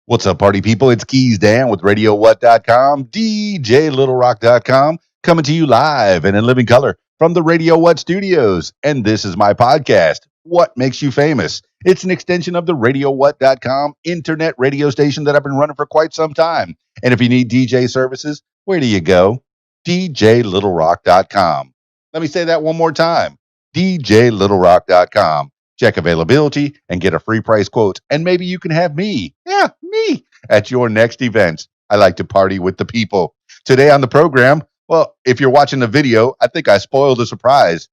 What's up, party people? It's Keys Dan with RadioWhat.com, DJLittleRock.com, coming to you live and in living color from the Radio What studios. And this is my podcast, What Makes You Famous? It's an extension of the RadioWhat.com internet radio station that I've been running for quite some time. And if you need DJ services, where do you go? DJLittleRock.com. Let me say that one more time, DJLittleRock.com. Check availability and get a free price quote. And maybe you can have me, me, at your next event. I like to party with the people. Today on the program, well, if you're watching the video, I think I spoiled the surprise.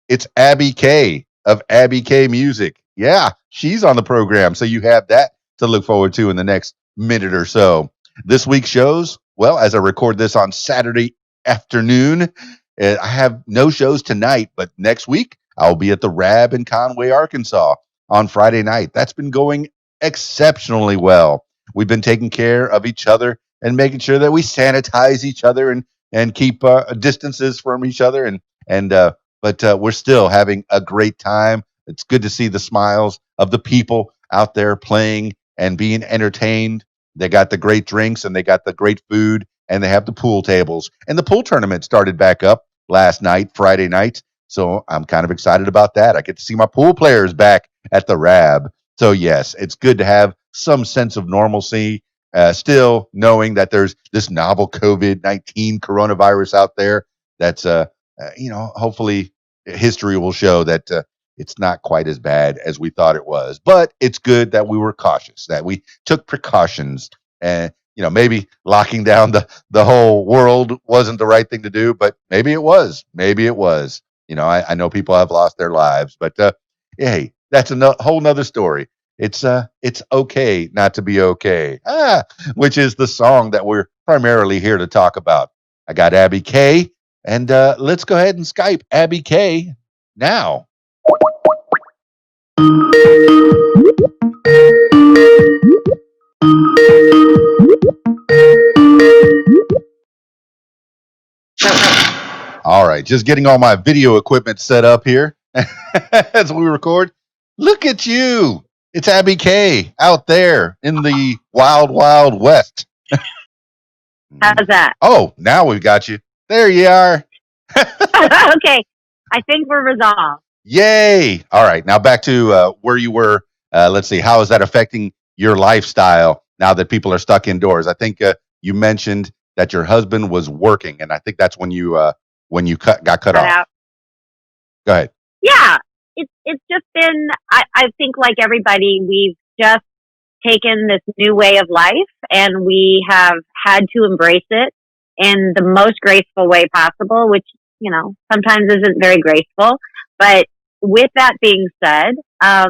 It's Abby K of Abby K Music. Yeah, she's on the program. So you have that to look forward to in the next minute or so. This week's shows, well, as I record this on Saturday afternoon, I have no shows tonight, but next week I'll be at the Rab in Conway, Arkansas on Friday night. That's been going exceptionally well. We've been taking care of each other and making sure that we sanitize each other and keep distances from each other but we're still having a great time. It's good to see the smiles of the people out there playing and being entertained. They got the great drinks and they got the great food and they have the pool tables. And the pool tournament started back up last night, Friday night. So I'm kind of excited about that. I get to see my pool players back at the Rab. So yes, it's good to have some sense of normalcy, still knowing that there's this novel COVID-19 coronavirus out there that's hopefully history will show that it's not quite as bad as we thought it was. But it's good that we were cautious, that we took precautions, and maybe locking down the whole world wasn't the right thing to do, but maybe it was. Maybe it was. I know people have lost their lives, but hey, that's a whole nother story. It's okay not to be okay, which is the song that we're primarily here to talk about. I got Abby K. And let's go ahead and Skype Abby K now. All right, just getting all my video equipment set up here as we record. Look at you. It's Abby K out there in the wild, wild west. How's that? Oh, now we've got you. There you are. Okay. I think we're resolved. Yay. All right. Now back to where you were. Let's see. How is that affecting your lifestyle now that people are stuck indoors? I think you mentioned that your husband was working, and I think that's when you got cut off. Out. Go ahead. Yeah. It's just been, I think like everybody, we've just taken this new way of life and we have had to embrace it in the most graceful way possible, which, sometimes isn't very graceful. But with that being said, I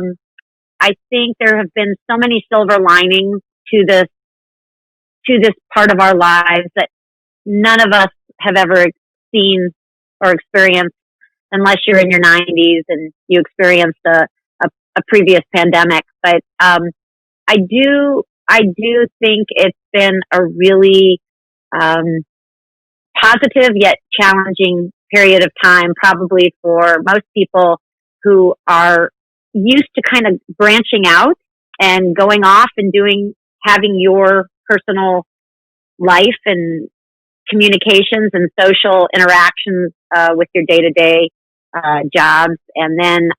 think there have been so many silver linings to this part of our lives that none of us have ever seen or experienced unless you're in your 90s and you experienced a previous pandemic. But I do think it's been a really positive yet challenging period of time, probably for most people who are used to kind of branching out and going off and having your personal life and communications and social interactions with your day-to-day jobs, and then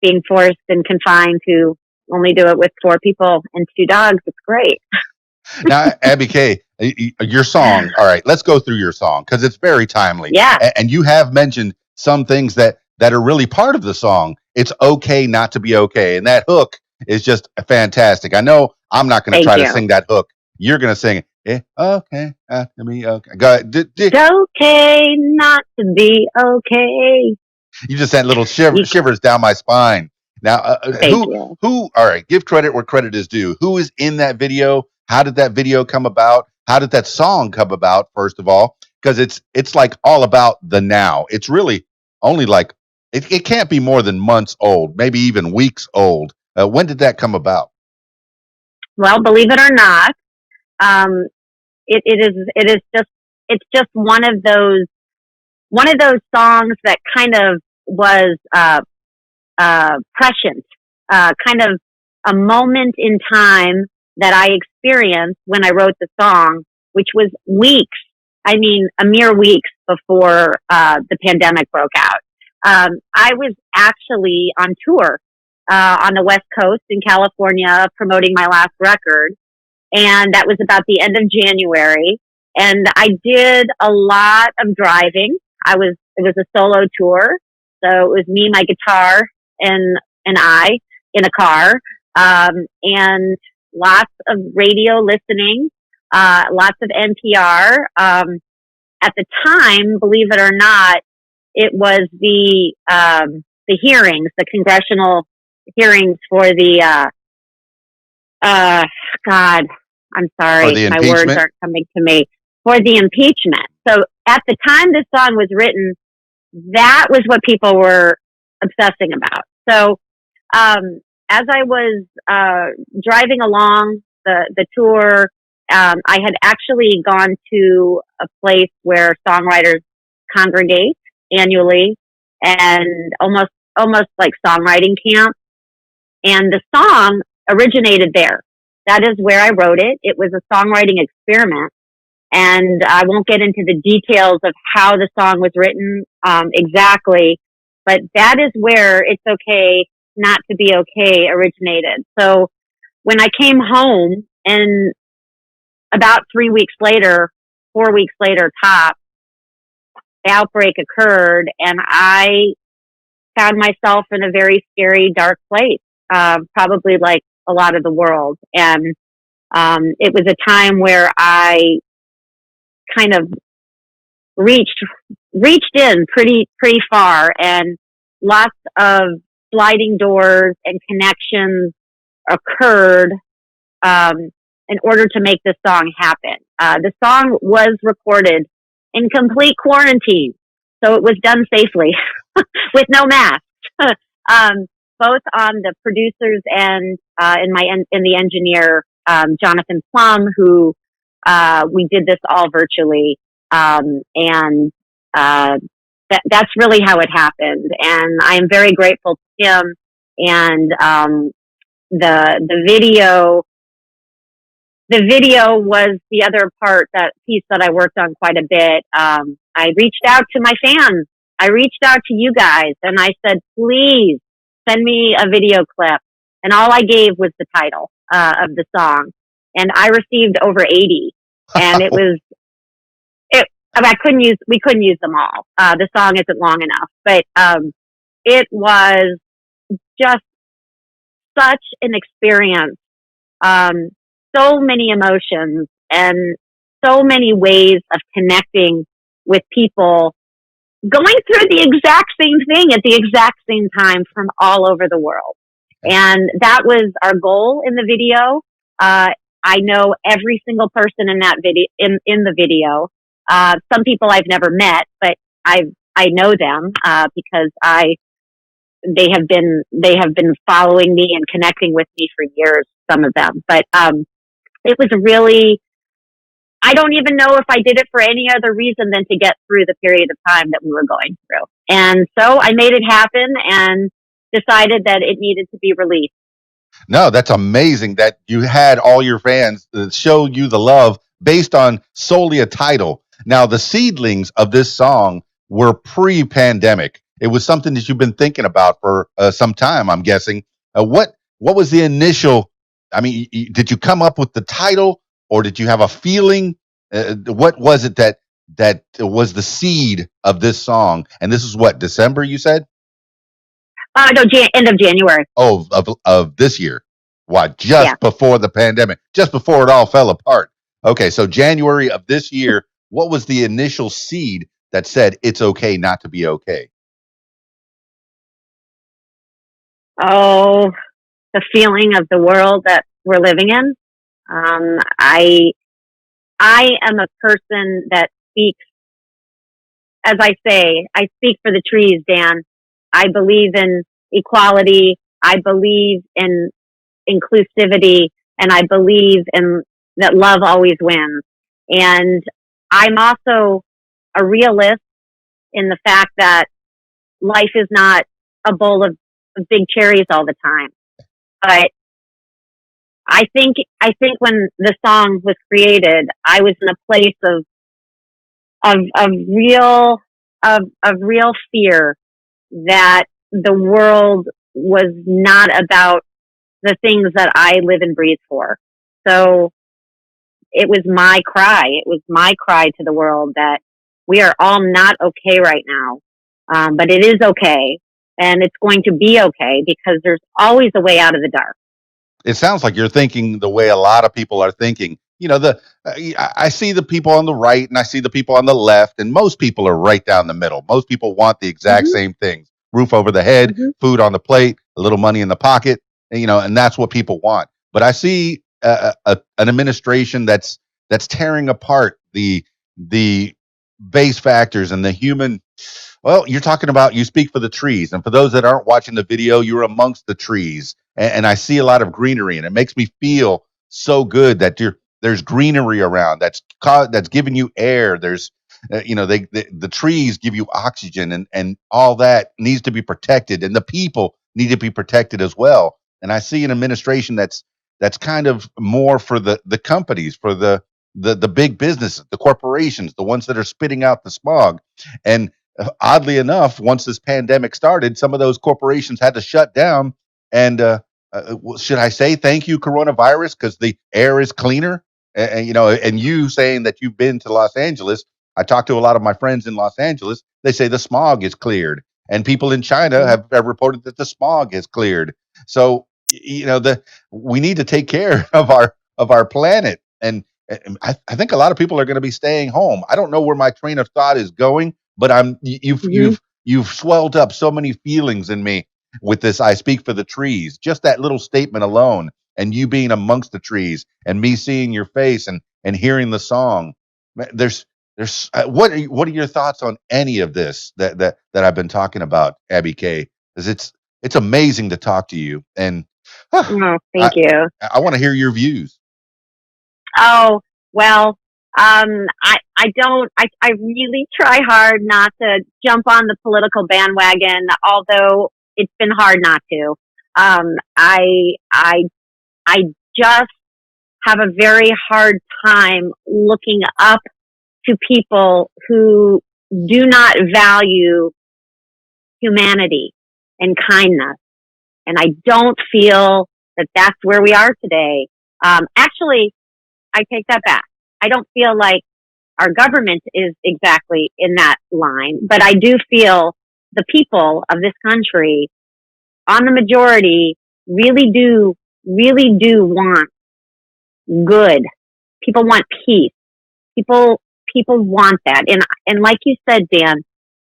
being forced and confined to only do it with 4 people and 2 dogs. It's great. Now, Abby K, your song. All right, let's go through your song because it's very timely. Yeah. And you have mentioned some things that are really part of the song. It's okay not to be okay. And that hook is just fantastic. I know I'm not going to try to sing that hook. You're going to sing it. Okay, not to be okay. Go ahead. It's okay not to be okay. You just sent little shivers down my spine. Now, who? All right, give credit where credit is due. Who is in that video? How did that video come about? How did that song come about? First of all, because it's like all about the now. It's really only like it can't be more than months old, maybe even weeks old. When did that come about? Well, believe it or not, it's just one of those songs that kind of was prescient, kind of a moment in time that I experienced when I wrote the song, which was weeks, I mean, a mere weeks before the pandemic broke out. I was actually on tour on the West Coast in California promoting my last record. And that was about the end of January. And I did a lot of driving. It was a solo tour. So it was me, my guitar, and I in a car, and lots of radio listening, lots of NPR. At the time, believe it or not, it was the hearings, the congressional hearings for the, God, I'm For sorry, the my words impeachment? aren't coming to me, for the impeachment. So at the time this song was written, that was what people were obsessing about. So, as I was, driving along the tour, I had actually gone to a place where songwriters congregate annually and almost like songwriting camp. And the song originated there. That is where I wrote it. It was a songwriting experiment. And I won't get into the details of how the song was written exactly, but that is where It's Okay Not to Be Okay originated. So when I came home, and about 3 weeks later, 4 weeks later, top, the outbreak occurred, and I found myself in a very scary, dark place, probably like a lot of the world. And it was a time where I kind of reached in pretty far, and lots of sliding doors and connections occurred um, in order to make this song happen. The song was recorded in complete quarantine, so it was done safely with no mask. um, Both on the producers and in the engineer, Jonathan Plum, who we did this all virtually, and that's really how it happened. And I am very grateful to him. And the video was the other piece that I worked on quite a bit. I reached out to my fans. I reached out to you guys, and I said, please send me a video clip. And all I gave was the title of the song, and I received over 80. And it was it. I mean, we couldn't use them all. The song isn't long enough, but it was just such an experience. Um, so many emotions and so many ways of connecting with people going through the exact same thing at the exact same time from all over the world. And that was our goal in the video. I know every single person in that video, in the video. Some people I've never met, but I know them, because they have been following me and connecting with me for years, some of them. But it was really, I don't even know if I did it for any other reason than to get through the period of time that we were going through. And so I made it happen and decided that it needed to be released. No, that's amazing that you had all your fans show you the love based on solely a title. Now, the seedlings of this song were pre-pandemic. It was something that you've been thinking about for some time, I'm guessing. What was the initial? I mean, did you come up with the title, or did you have a feeling? What was it that was the seed of this song? And this is what, December, you said? No, end of January. Oh, of this year. Why? Yeah. Just before the pandemic, just before it all fell apart. Okay, so January of this year, what was the initial seed that said it's okay not to be okay? Oh, the feeling of the world that we're living in. Um, I I am a person that speaks, as I speak for the trees, Dan. I believe in equality. I believe in inclusivity, and I believe in that love always wins. And I'm also a realist in the fact that life is not a bowl of big cherries all the time. But I think when the song was created, I was in a place of real of real fear that the world was not about the things that I live and breathe for. So it was my cry. It was my cry to the world that we are all not okay right now. But it is okay. And it's going to be okay because there's always a way out of the dark. It sounds like you're thinking the way a lot of people are thinking. I see the people on the right and I see the people on the left, and most people are right down the middle. Most people want the exact Hmm. same things: roof over the head, Hmm. food on the plate, a little money in the pocket, and that's what people want. But I see an administration that's tearing apart the base factors and the human. Well, you're talking about, you speak for the trees. And for those that aren't watching the video, you're amongst the trees. And I see a lot of greenery, and it makes me feel so good that there's greenery around that's giving you air. There's, the trees give you oxygen, and all that needs to be protected. And the people need to be protected as well. And I see an administration that's kind of more for the companies, for the big businesses, the corporations, the ones that are spitting out the smog. And oddly enough, once this pandemic started, some of those corporations had to shut down. And should I say thank you, coronavirus, because the air is cleaner? And you saying that you've been to Los Angeles, I talked to a lot of my friends in Los Angeles. They say the smog is cleared, and people in China Hmm. have reported that the smog is cleared. So the we need to take care of our planet, and I think a lot of people are going to be staying home. I don't know where my train of thought is going, but Hmm. you've swelled up so many feelings in me with this. I speak for the trees. Just that little statement alone, and you being amongst the trees, and me seeing your face and hearing the song. There's what are your thoughts on any of this that I've been talking about, Abby K? Because it's amazing to talk to you, and Oh, I thank you. I want to hear your views. Oh, well, I don't, I really try hard not to jump on the political bandwagon, although it's been hard not to. Um, I, I, I just have a very hard time looking up to people who do not value humanity and kindness. And I don't feel that that's where we are today. Actually, I take that back. I don't feel like our government is exactly in that line, but I do feel the people of this country, on the majority, really do want good. People want peace. People, people want that. And like you said, Dan,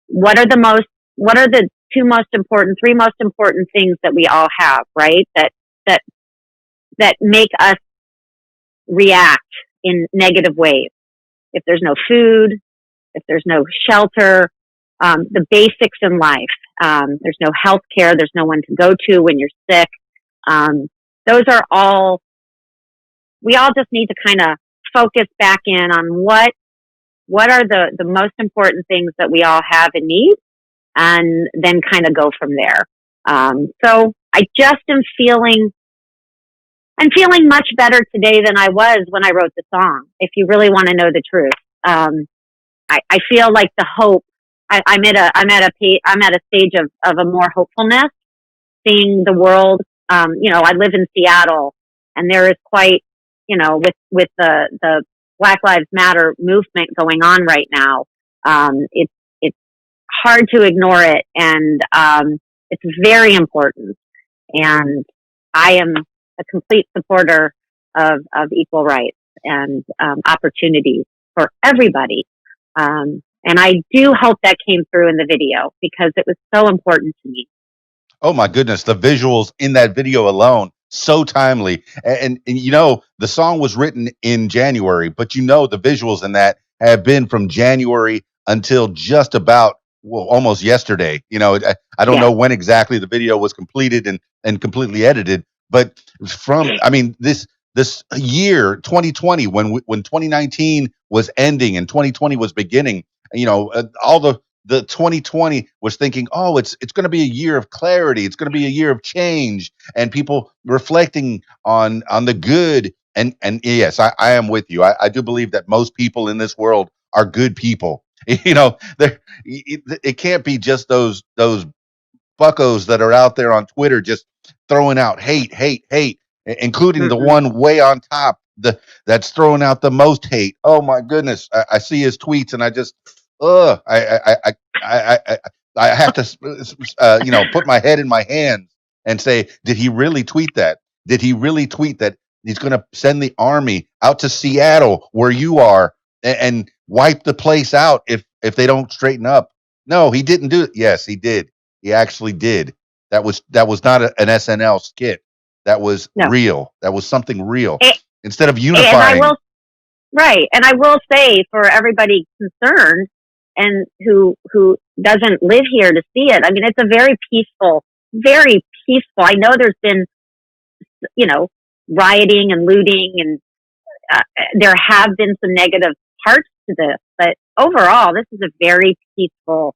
what are the most, what are the three most important things that we all have, right? That, that make us react in negative ways. If there's no food, if there's no shelter, the basics in life. There's no health care. There's no one to go to when you're sick. Um, those are all, we all just need to kind of focus back in on what are the most important things that we all have and need, and then kind of go from there. So I just I'm feeling much better today than I was when I wrote the song, if you really want to know the truth. Um, I feel like the hope. I'm at a stage of a more hopefulness, seeing the world. I live in Seattle, and there is quite, with the Black Lives Matter movement going on right now. It's hard to ignore it, and it's very important. And I am a complete supporter of equal rights and opportunities for everybody. And I do hope that came through in the video because it was so important to me. Oh my goodness, the visuals in that video alone, so timely. And the song was written in January, but the visuals in that have been from January until just about, well, almost yesterday. I don't Yeah. know when exactly the video was completed and completely edited, but from, I mean, this year 2020, when 2019 was ending and 2020 was beginning, all the 2020 was thinking, oh, it's going to be a year of clarity. It's going to be a year of change, and people reflecting on the good. And yes, I am with you. I do believe that most people in this world are good people. It can't be just those buckos that are out there on Twitter just throwing out hate, hate, hate, including the Mm-mm. one way on top, that's throwing out the most hate. Oh my goodness, I see his tweets and I just, ugh, I have to, put my head in my hands and say, did he really tweet that? Did he really tweet that he's going to send the army out to Seattle where you are and wipe the place out if they don't straighten up? No, he didn't do it. Yes, he did. He actually did. That was not an SNL skit. That was No. real. That was something real. A- Instead of And I unifying, will, right. And I will say for everybody concerned and who doesn't live here to see it, I mean, it's a very peaceful. I know there's been, you know, rioting and looting and there have been some negative parts to this, but overall, this is a very peaceful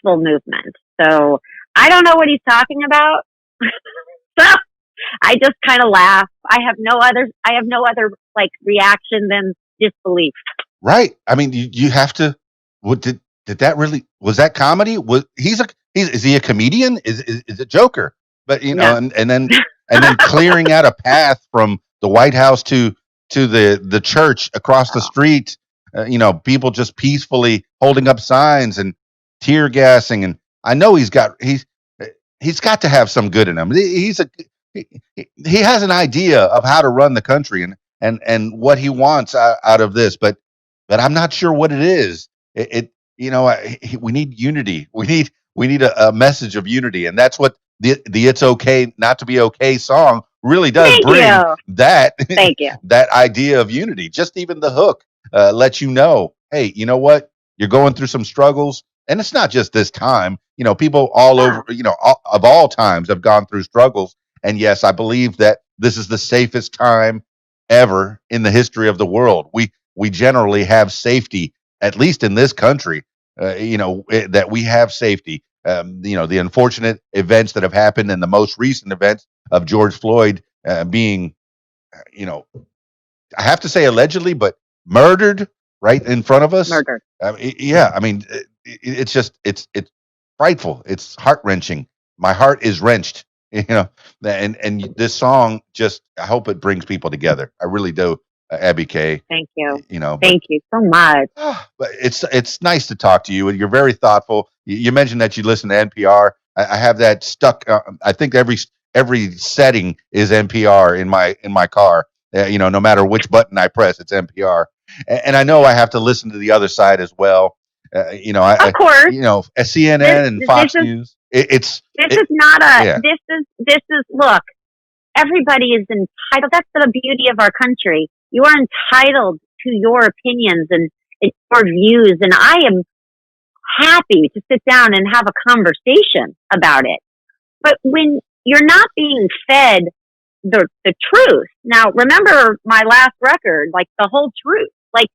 movement. So I don't know what he's talking about. So I just kind of laugh. I have no other like reaction than disbelief. right? I mean, you have to. What did that really? Was that comedy? Was he's is he a comedian? Is it Joker? But No. and then clearing out a path from the White House to the church across the street. People just peacefully holding up signs and tear gassing, and I know he's got to have some good in him. He has an idea of how to run the country and what he wants out of this, but I'm not sure what it is. We need unity. We need a message of unity, and that's what the "It's Okay Not to Be Okay" song really does Thank bring. you. That Thank you. that idea of unity. Just even the hook lets you know, hey, you know what? You're going through some struggles, and it's not just this time. People all over, No. of all times have gone through struggles. And yes, I believe that this is the safest time ever in the history of the world. We generally have safety, at least in this country. That we have safety. The unfortunate events that have happened, and the most recent events of George Floyd being, you know, I have to say allegedly, but murdered right in front of us. Murdered. Yeah, I mean, it's just it's frightful. It's heart wrenching. My heart is wrenched. And this song just, I hope it brings people together. I really do, Abby K. Thank you. But Thank you so much. but it's nice to talk to you. You're very thoughtful. You mentioned that you listen to NPR. I have that stuck. I think every setting is NPR in my car. No matter which button I press, it's NPR. And I know I have to listen to the other side as well. Of course. At CNN and Fox News. This is not a yeah. this is look, everybody is entitled. That's the beauty of our country. You are entitled to your opinions and your views, and I am happy to sit down and have a conversation about it. But when you're not being fed the truth, now remember my last record, like the whole truth, like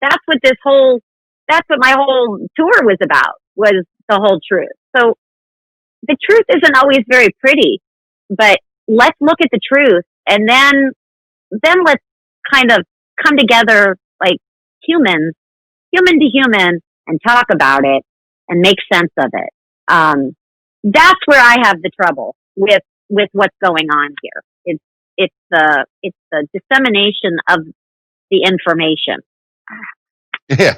that's what my whole tour was about, was the whole truth. So the truth isn't always very pretty, but let's look at the truth and then let's kind of come together like humans, human to human, and talk about it and make sense of it. That's where I have the trouble with what's going on here. It's the dissemination of the information. Yeah,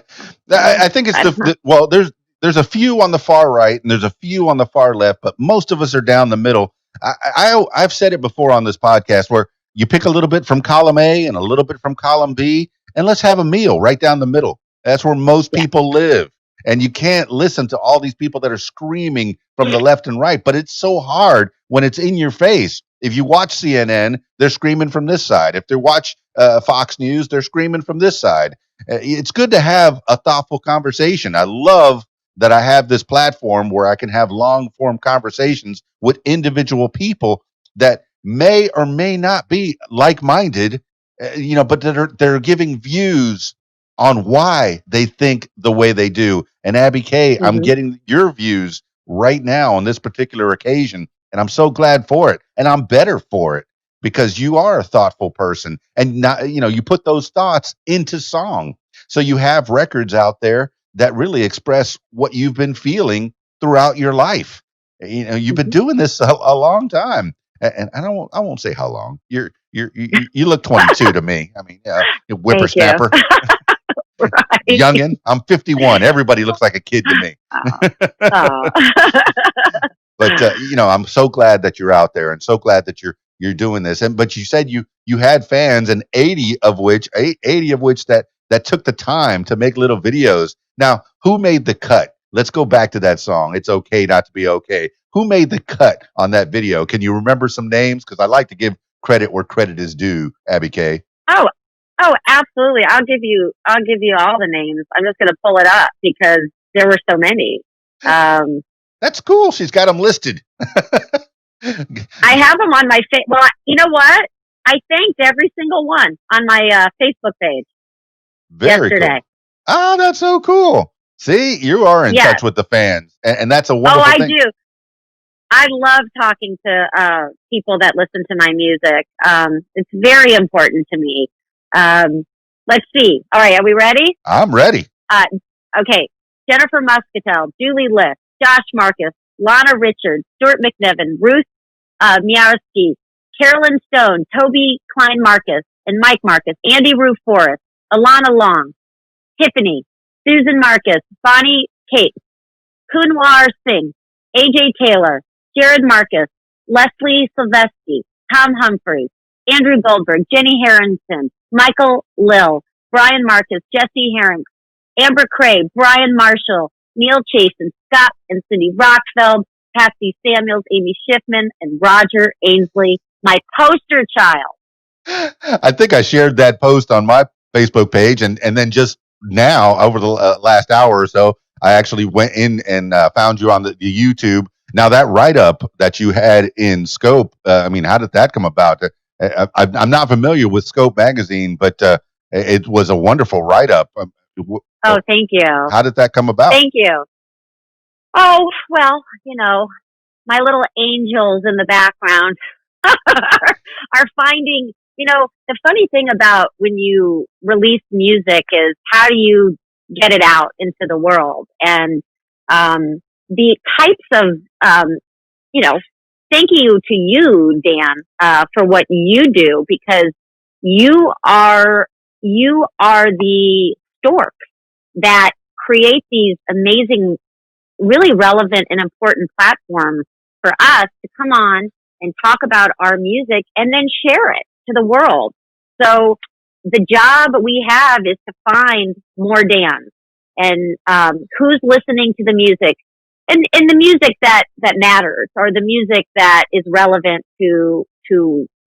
I think it's well. There's a few on the far right and there's a few on the far left, but most of us are down the middle. I've said it before on this podcast where you pick a little bit from column A and a little bit from column B, and let's have a meal right down the middle. That's where most people live. And you can't listen to all these people that are screaming from the left and right, but it's so hard when it's in your face. If you watch CNN, they're screaming from this side. If they watch Fox News, they're screaming from this side. It's good to have a thoughtful conversation. I love that I have this platform where I can have long form conversations with individual people that may or may not be like minded, but they're giving views on why they think the way they do. And Abby K, I'm Hmm. getting your views right now on this particular occasion, and I'm so glad for it. And I'm better for it because you are a thoughtful person, and not, you put those thoughts into song. So you have records out there that really express what you've been feeling throughout your life. You've been Hmm. doing this a long time, and I won't say how long. You look 22 to me. I mean, you Thank you. whippersnapper, Right. youngin. I'm 51. Everybody looks like a kid to me. Oh. But I'm so glad that you're out there, and so glad that you're doing this. And but you said you had fans, and 80 of which that took the time to make little videos. Now, who made the cut? Let's go back to that song. It's okay not to be okay. Who made the cut on that video? Can you remember some names? Because I like to give credit where credit is due. Abby K. Oh, oh, absolutely. I'll give you all the names. I'm just going to pull it up because there were so many. Um, That's cool. She's got them listed. I have them on my Well, you know what? I thanked every single one on my Facebook page Very yesterday. cool. Oh, that's so cool. See, you are in Yes. touch with the fans, and that's a Oh, wonderful I thing. do. I love talking to people that listen to my music. It's very important to me. Let's see. All right, are we ready? I'm ready. Uh, okay. Jennifer Muscatel, Julie Liss, Josh Marcus, Lana Richards, Stuart McNiven, Ruth Miarski, Carolyn Stone, Toby Klein Marcus, and Mike Marcus, Andy Rue Forrest, Alana Long, Tiffany, Susan Marcus, Bonnie Kate, Kunwar Singh, AJ Taylor, Jared Marcus, Leslie Sylvester, Tom Humphreys, Andrew Goldberg, Jenny Harrington, Michael Lill, Brian Marcus, Jesse Herring, Amber Cray, Brian Marshall, Neil Chasen, Scott and Cindy Rockfeld, Patsy Samuels, Amy Schiffman, and Roger Ainsley, my poster child. I think I shared that post on my Facebook page, and then just now over the last hour or so, I actually went in and found you on the YouTube. Now that write up that you had in Scope, I mean, how did that come about? I'm not familiar with Scope magazine, but it was a wonderful write up. Oh, thank you. How did that come about? Thank you. Oh, well, my little angels in the background are finding, the funny thing about when you release music is how do you get it out into the world? And the types of, you know, thank you to you, Dan, for what you do because you are the stork that create these amazing, really relevant and important platforms for us to come on and talk about our music and then share it to the world. So the job we have is to find more Dans and who's listening to the music and the music that matters or the music that is relevant to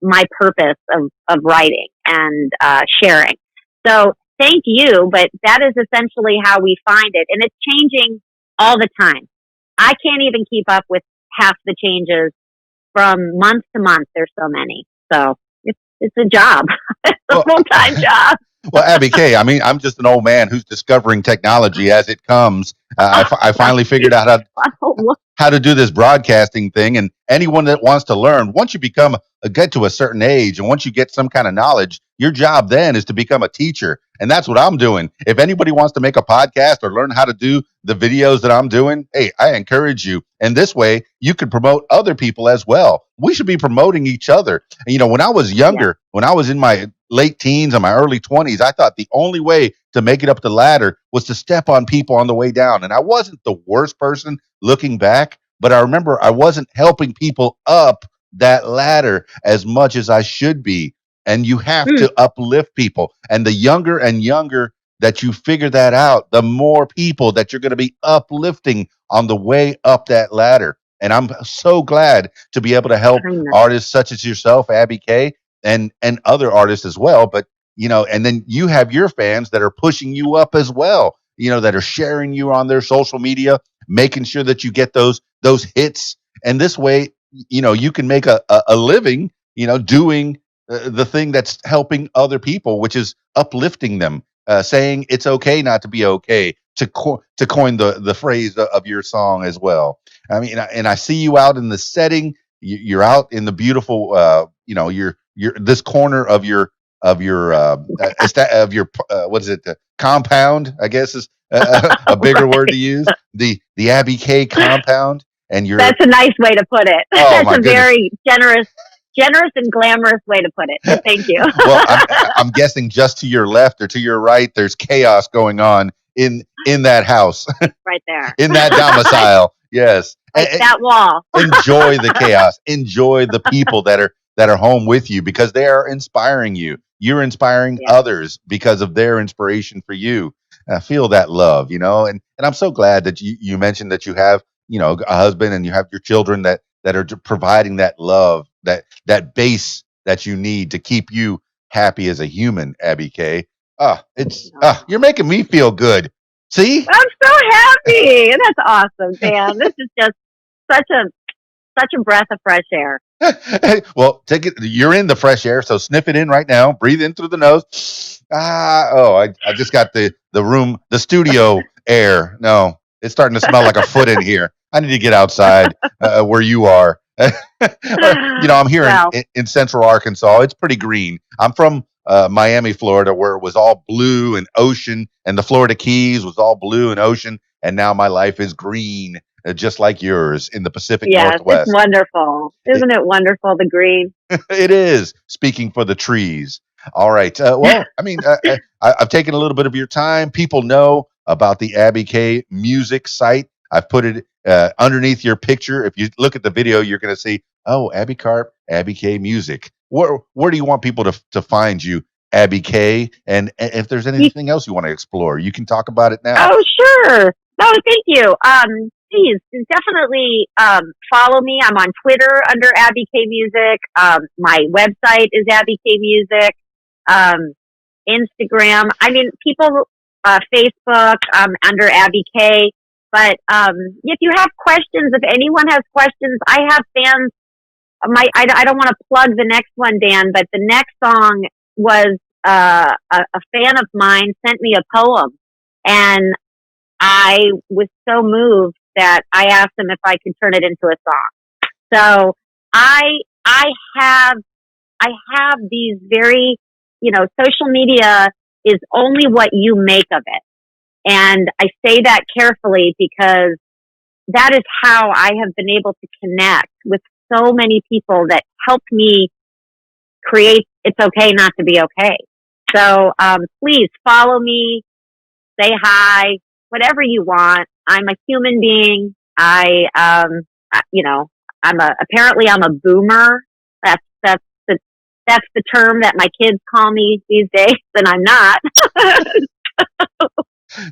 my purpose of writing and sharing. So thank you, but that is essentially how we find it. And it's changing all the time. I can't even keep up with half the changes from month to month. There's so many. So it's a job. It's a full time job. Well, Abby K, I mean, I'm just an old man who's discovering technology as it comes. I finally figured out how to do this broadcasting thing. And anyone that wants to learn, once you get to a certain age and once you get some kind of knowledge, your job then is to become a teacher. And that's what I'm doing. If anybody wants to make a podcast or learn how to do the videos that I'm doing, hey, I encourage you. And this way you can promote other people as well. We should be promoting each other. And, when I was younger, when I was in my late teens and my early 20s, I thought the only way to make it up the ladder was to step on people on the way down. And I wasn't the worst person looking back, but I remember I wasn't helping people up that ladder as much as I should be. And you have to uplift people. And the younger and younger that you figure that out, the more people that you're going to be uplifting on the way up that ladder. And I'm so glad to be able to help artists such as yourself, Abby K, and other artists as well. But and then you have your fans that are pushing you up as well. That are sharing you on their social media, making sure that you get those hits. And this way, you can make a living, doing the thing that's helping other people, which is uplifting them. saying it's okay not to be okay, to coin the phrase of your song as well. I mean, and I see you out in the setting. You're out in the beautiful, you're this corner of your what is it, compound, I guess is a bigger word to Right. use, the Abby K compound, and you're, That's a nice way to put it. oh That's my a goodness. very generous and glamorous way to put it. But thank you. Well, I'm guessing just to your left or to your right, there's chaos going on in that house, Right there. in that domicile. Yes. Like that wall. Enjoy the chaos. Enjoy the people that are home with you, because they are inspiring you. You're inspiring Yeah. others because of their inspiration for you. Feel that love, and I'm so glad that you mentioned that you have, a husband, and you have your children that are providing that love, that base that you need to keep you happy as a human, Abby K. You're making me feel good. See? I'm so happy. That's awesome, Dan. This is just such a breath of fresh air. Well, take it. You're in the fresh air, so sniff it in right now. Breathe in through the nose. I just got the studio air. No, it's starting to smell like a foot in here. I need to get outside where you are. I'm here Well, in Central Arkansas. It's pretty green. I'm from Miami, Florida, where it was all blue and ocean, and the Florida Keys was all blue and ocean, and now my life is green, just like yours in the Pacific yes, it's Northwest. wonderful. Isn't it wonderful, the green? It is. Speaking for the trees. All right. Well, I mean, I've taken a little bit of your time. People know about the Abby K music site. I've put it underneath your picture. If you look at the video, you're going to see, oh, Abby Carp, Abby K music. Where do you want people to find you, Abby K? And if there's You, anything else you want to explore, you can talk about it now. oh, sure. No, thank you. Please definitely follow me. I'm on Twitter under Abby K Music. My website is Abby K Music. Um, Instagram. I mean, people, Facebook, under Abby K. But if you have questions, if anyone has questions, I have fans. I don't want to plug the next one, Dan, but the next song was a fan of mine sent me a poem, and I was so moved that I asked him if I could turn it into a song. So I I have I have these very, social media is only what you make of it. And I say that carefully because that is how I have been able to connect with so many people that helped me create It's Okay Not to Be Okay. So please follow me, say hi, whatever you want. I'm a human being. You know, apparently I'm a boomer. That's the that's the term that my kids call me these days, and I'm not.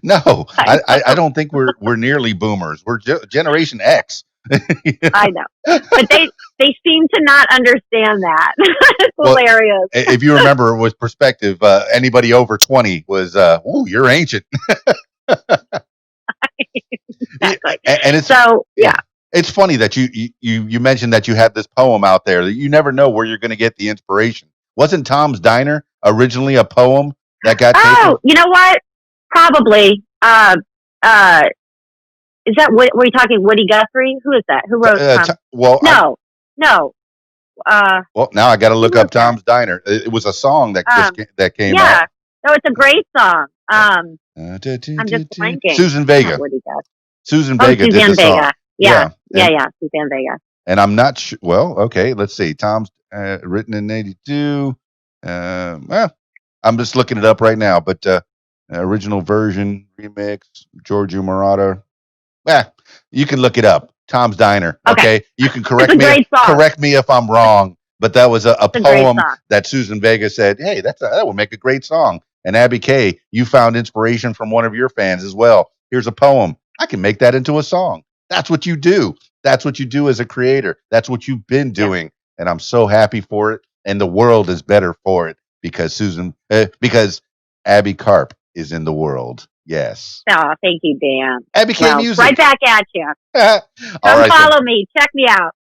No, I don't think we're nearly boomers. We're Generation X. I know, but they seem to not understand that. It's Well, hilarious. if you remember with perspective, anybody over 20 was, ooh, you're ancient. Exactly. And it's, So yeah, yeah. it's funny that you mentioned that you had this poem out there that you never know where you're going to get the inspiration. Wasn't Tom's Diner originally a poem that got taken? Oh, you know what? Probably. Uh, is that what? Were you talking Woody Guthrie? Who is that? Who wrote Well, No, no. well, now I got to Who look wrote up that? Tom's Diner. It was a song that came out. Yeah. No, it's a great song. I'm just blanking. Susan It's not Vega. Woody Guthrie. Susan Oh, Vega did the Suzanne song. Vega. Yeah, Yeah, yeah. Suzanne Vega. and I'm not sure. Well, okay, let's see. Tom's written in '82. Well, I'm just looking it up right now, but original version remix, Giorgio Moroder. Yeah, you can look it up. Tom's Diner. Okay, Okay, you can it's a great song. correct me if I'm wrong, but that was a It's a great poem song. that Susan Vega said, "Hey, that would make a great song." And Abby K, you found inspiration from one of your fans as well. Here's a poem. I can make that into a song. That's what you do. That's what you do as a creator. That's what you've been Yeah. doing, and I'm so happy for it. And the world is better for it because Abby Carp is in the world. Yes, Oh, thank you, Dan. Abby K Well, right music. back at you. All Come right, then. follow me. Check me out.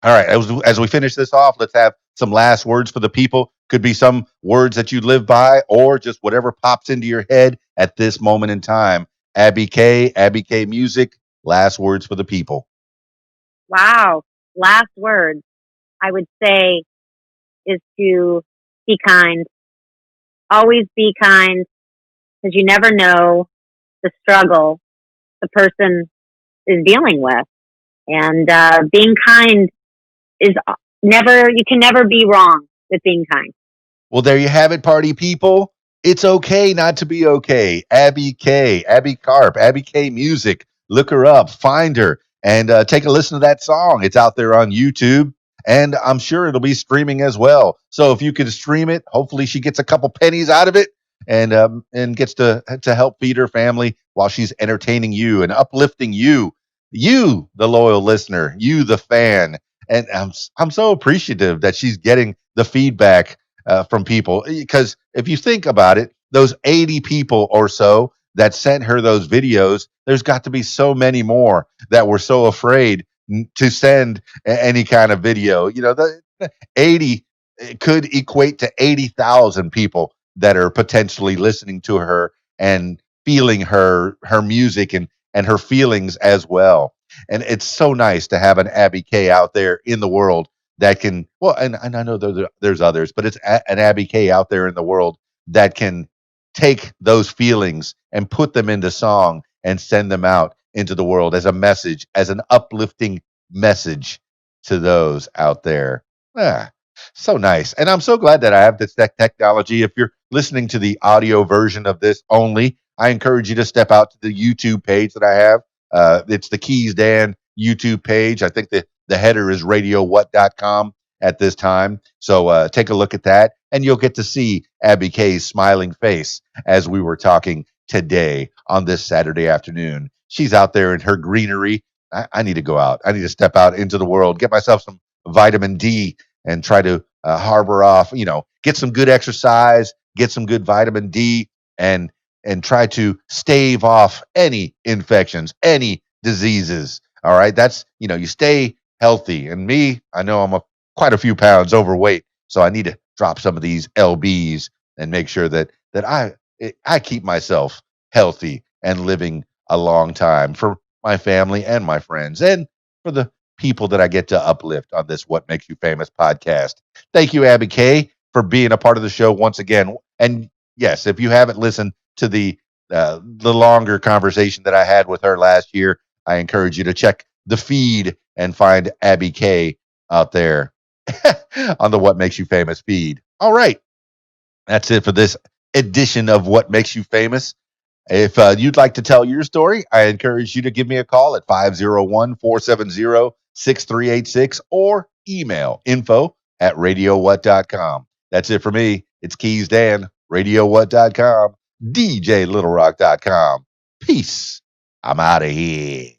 All right. As we finish this off, let's have some last words for the people. Could be some words that you live by, or just whatever pops into your head at this moment in time. Abby K Music, last words for the people. Wow. Last words I would say is to be kind. Always be kind because you never know the struggle the person is dealing with. And being kind is never, you can never be wrong with being kind. Well, there you have it, party people. It's okay not to be okay. Abby Carp, Abby K Music. Look her up, find her, and take a listen to that song. It's out there on YouTube, and I'm sure it'll be streaming as well. So if you could stream it, hopefully she gets a couple pennies out of it, and gets to help feed her family while she's entertaining you and uplifting you, the loyal listener, you, the fan. And I'm so appreciative that she's getting the feedback from people. Because if you think about it, those 80 people or so that sent her those videos, there's got to be so many more that were so afraid to send any kind of video. The 80 could equate to 80,000 people that are potentially listening to her and feeling her music and her feelings as well. And it's so nice to have an Abby K out there in the world that can, well, and I know there's others, but it's an Abby K out there in the world that can take those feelings and put them into song and send them out into the world as a message, as an uplifting message to those out there. Ah, so nice. And I'm so glad that I have this technology. If you're listening to the audio version of this only, I encourage you to step out to the YouTube page that I have. It's the Keys Dan YouTube page. I think the header is radiowhat.com at this time. So take a look at that, and you'll get to see Abby K's smiling face as we were talking today on this Saturday afternoon. She's out there in her greenery. I need to go out. I need to step out into the world, get myself some vitamin D, and try to harbor off, get some good exercise, get some good vitamin D, and try to stave off any infections, any diseases. All right. That's, you stay healthy. And me, I know I'm quite a few pounds overweight. So I need to drop some of these LBs and make sure that I keep myself healthy and living a long time for my family and my friends and for the people that I get to uplift on this What Makes You Famous podcast. Thank you, Abby K, for being a part of the show once again. And yes, if you haven't listened to the longer conversation that I had with her last year, I encourage you to check the feed and find Abby K out there on the What Makes You Famous feed. All right. That's it for this edition of What Makes You Famous. If you'd like to tell your story, I encourage you to give me a call at 501-470-6386 or email info@radiowhat.com. That's it for me. It's Keys Dan, radiowhat.com, DJLittleRock.com. Peace. I'm out of here.